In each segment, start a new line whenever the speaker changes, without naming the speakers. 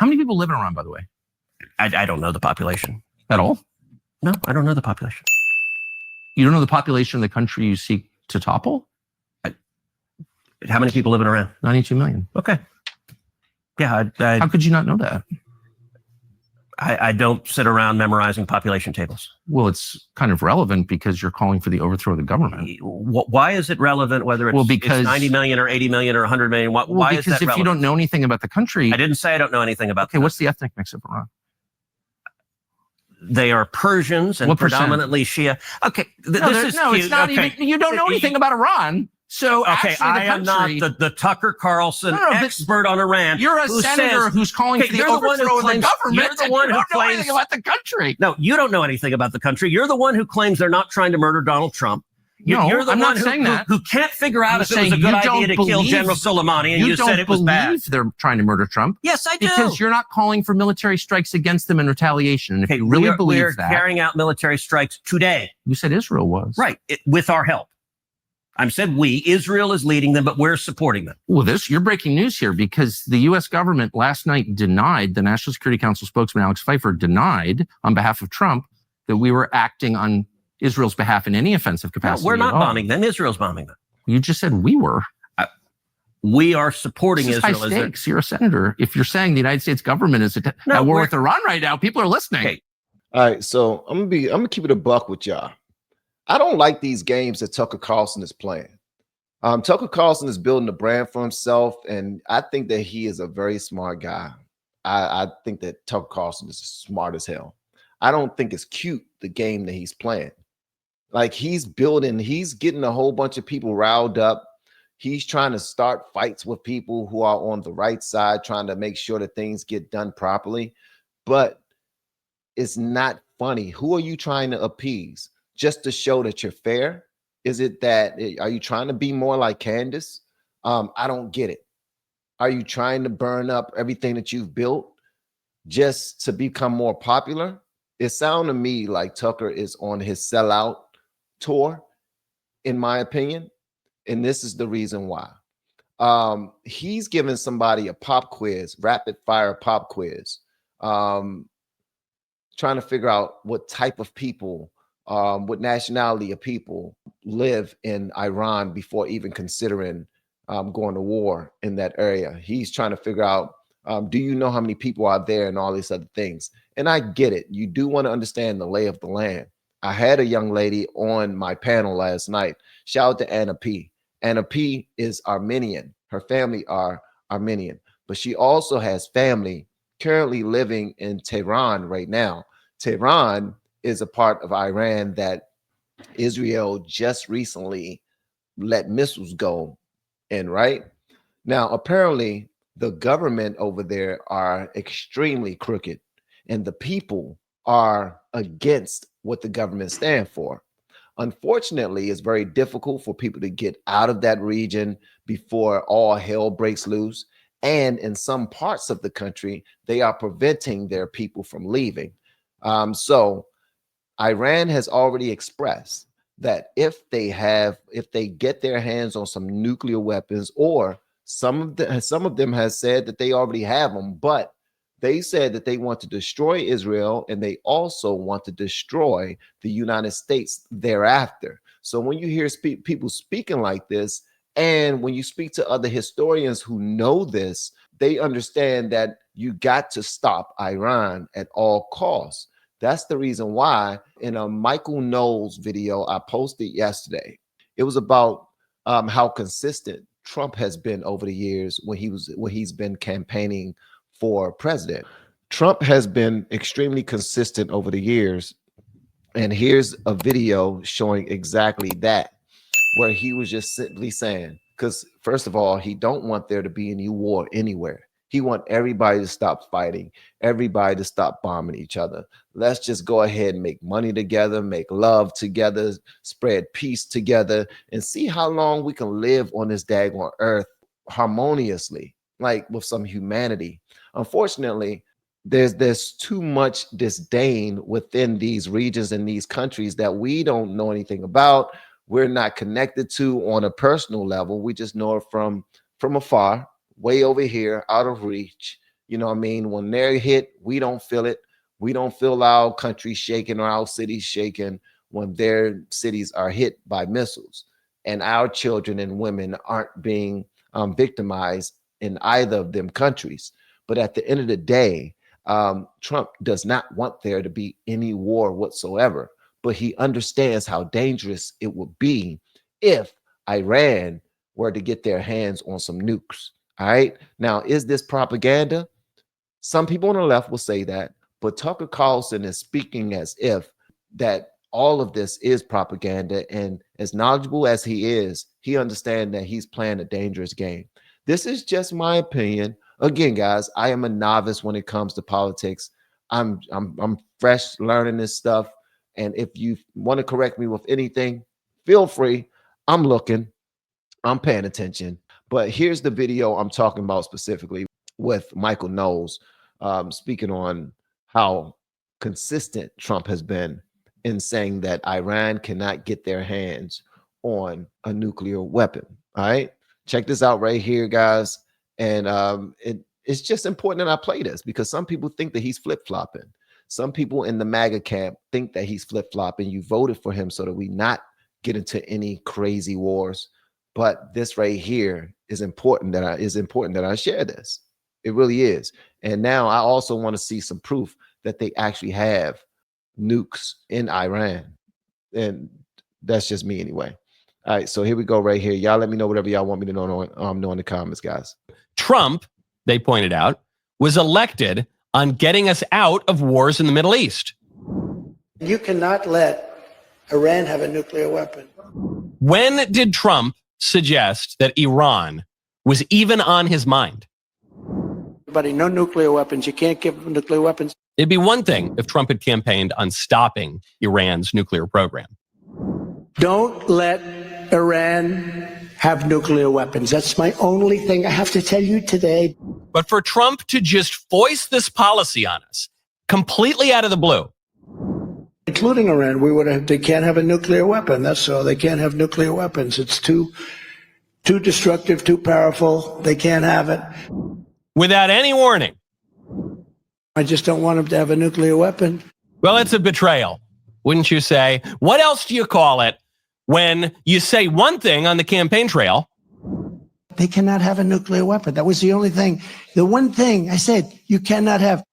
How many people live in Iran, by the way?
I don't know the population.
At all?
No, I don't know the population.
You don't know the population of the country you seek to topple?
How many people live in Iran?
92 million.
Okay. Yeah.
How could you not know that?
I don't sit around memorizing population tables.
Well, it's kind of relevant because you're calling for the overthrow of the government.
Why is it relevant whether it's 90 million or 80 million or 100 million? Why is that relevant?
Because if you don't know anything about the country...
I didn't say I don't know anything about
Okay, what's the ethnic mix of Iran?
They are Persians and predominantly Shia. Okay,
it's not even... You don't know anything about Iran. So
okay, I am not the Tucker Carlson expert on Iran.
You're a senator who's calling for the overthrow of the government.
You're the one who
claims anything about the country.
No, you don't know anything about the country. You're the one who claims they're not trying to murder Donald Trump. You're the one who can't figure out if it was a good idea to kill General Soleimani, and you said it was bad.
You don't believe they're trying to murder Trump.
Yes, I do.
Because you're not calling for military strikes against them in retaliation. And if you really believe that,
we're carrying out military strikes today.
You said Israel was.
Right, with our help. I said Israel is leading them, but we're supporting them.
Well, you're breaking news here because the U.S. government last night denied, the National Security Council spokesman Alex Pfeiffer denied on behalf of Trump that we were acting on Israel's behalf in any offensive capacity.
No, we're not bombing them. Israel's bombing them.
You just said we were.
We are supporting Israel.
High stakes. You're a senator. If you're saying the United States government is at war with Iran right now, people are listening.
Okay. All right, so I'm gonna keep it a buck with y'all. I don't like these games that Tucker Carlson is playing. Tucker Carlson is building a brand for himself, and I think that he is a very smart guy. I think that Tucker Carlson is smart as hell. I don't think it's cute, the game that he's playing. Like he's getting a whole bunch of people riled up. He's trying to start fights with people who are on the right side, trying to make sure that things get done properly. But it's not funny. Who are you trying to appease? Just to show that you're fair? Is it that, are you trying to be more like Candace? I don't get it. Are you trying to burn up everything that you've built just to become more popular? It sounds to me like Tucker is on his sellout tour, in my opinion. And this is the reason why. He's giving somebody a pop quiz, rapid fire pop quiz, trying to figure out what type of people, what nationality of people live in Iran before even considering going to war in that area. He's trying to figure out, do you know how many people are there and all these other things? And I get it. You do want to understand the lay of the land. I had a young lady on my panel last night. Shout out to Anna P. Anna P is Armenian. Her family are Armenian, but she also has family currently living in Tehran right now. Tehran is a part of Iran that Israel just recently let missiles go in, right? Now, apparently, the government over there are extremely crooked, and the people are against what the government stands for. Unfortunately, it's very difficult for people to get out of that region before all hell breaks loose. And in some parts of the country, they are preventing their people from leaving. So Iran has already expressed that if they get their hands on some nuclear weapons, or some of them has said that they already have them, but they said that they want to destroy Israel, and they also want to destroy the United States thereafter. So when you hear people speaking like this, and when you speak to other historians who know this, they understand that you got to stop Iran at all costs. That's the reason why in a Michael Knowles video I posted yesterday, it was about how consistent Trump has been over the years when he's been campaigning for president. Trump has been extremely consistent over the years. And here's a video showing exactly that, where he was just simply saying, because first of all, he don't want there to be any war anywhere. He want everybody to stop fighting, everybody to stop bombing each other. Let's just go ahead and make money together, make love together, spread peace together, and see how long we can live on this daggone earth harmoniously, like with some humanity. Unfortunately, there's too much disdain within these regions and these countries that we don't know anything about. We're not connected to on a personal level. We just know it from afar, way over here, out of reach. You know what I mean? When they're hit, we don't feel it. We don't feel our country shaking or our cities shaking when their cities are hit by missiles. And our children and women aren't being victimized in either of them countries. But at the end of the day, Trump does not want there to be any war whatsoever. But he understands how dangerous it would be if Iran were to get their hands on some nukes. All right. Now, is this propaganda? Some people on the left will say that, but Tucker Carlson is speaking as if that all of this is propaganda. And as knowledgeable as he is, he understands that he's playing a dangerous game. This is just my opinion. Again, guys, I am a novice when it comes to politics. I'm fresh learning this stuff. And if you want to correct me with anything, feel free. I'm looking. I'm paying attention. But here's the video I'm talking about specifically with Michael Knowles, speaking on how consistent Trump has been in saying that Iran cannot get their hands on a nuclear weapon. All right. Check this out right here, guys. And it's just important that I play this because some people think that he's flip-flopping. Some people in the MAGA camp think that he's flip-flopping. You voted for him so that we not get into any crazy wars. But this right here is important that I share this. It really is. And now I also want to see some proof that they actually have nukes in Iran. And that's just me anyway. All right, so here we go right here. Y'all let me know whatever y'all want me to know in the comments, guys.
Trump, they pointed out, was elected on getting us out of wars in the Middle East.
You cannot let Iran have a nuclear weapon.
When did Trump suggest that Iran was even on his mind?
Everybody, no nuclear weapons. You can't give them nuclear weapons.
It'd be one thing if Trump had campaigned on stopping Iran's nuclear program.
Don't let Iran have nuclear weapons. That's my only thing I have to tell you today.
But for Trump to just voice this policy on us, completely out of the blue.
Including Iran, they can't have a nuclear weapon. That's all. They can't have nuclear weapons. It's too destructive, too powerful. They can't have it.
Without any warning.
I just don't want them to have a nuclear weapon.
Well, it's a betrayal, wouldn't you say? What else do you call it when you say one thing on the campaign trail?
They cannot have a nuclear weapon. That was the only thing. The one thing I said, you cannot have.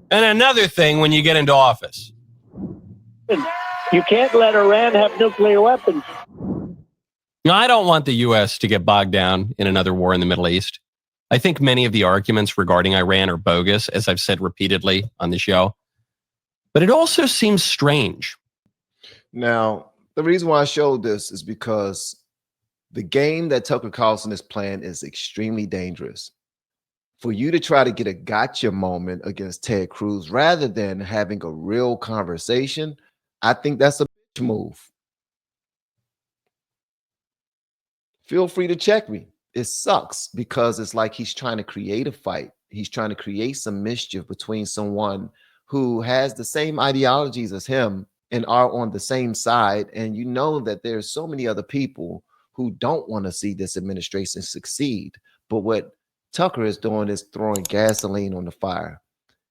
And another thing when you get into office.
You can't let Iran have nuclear weapons.
No, I don't want the U.S. to get bogged down in another war in the Middle East. I think many of the arguments regarding Iran are bogus, as I've said repeatedly on the show. But it also seems strange.
Now, the reason why I showed this is because the game that Tucker Carlson is playing is extremely dangerous. For you to try to get a gotcha moment against Ted Cruz rather than having a real conversation, I think that's a bitch move. Feel free to check me. It sucks because it's like he's trying to create a fight. He's trying to create some mischief between someone who has the same ideologies as him and are on the same side. And you know that there's so many other people who don't want to see this administration succeed. But what Tucker is doing is throwing gasoline on the fire.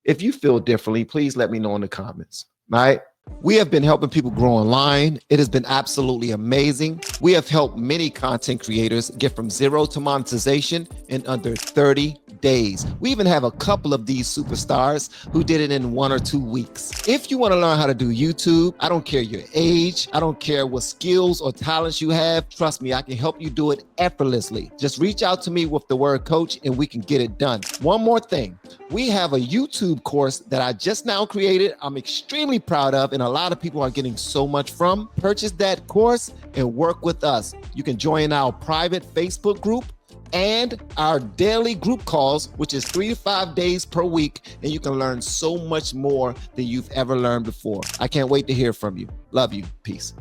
If you feel differently, please let me know in the comments. All right. We have been helping people grow online. It has been absolutely amazing. We have helped many content creators get from zero to monetization in under 30 days. We even have a couple of these superstars who did it in 1 or 2 weeks. If you want to learn how to do YouTube, I don't care your age, I don't care what skills or talents you have. Trust me, I can help you do it effortlessly. Just reach out to me with the word coach and we can get it done. One more thing. We have a YouTube course that I just now created. I'm extremely proud of, and a lot of people are getting so much from. Purchase that course and work with us. You can join our private Facebook group and our daily group calls, which is 3 to 5 days per week, and you can learn so much more than you've ever learned before. I can't wait to hear from you. Love you. Peace.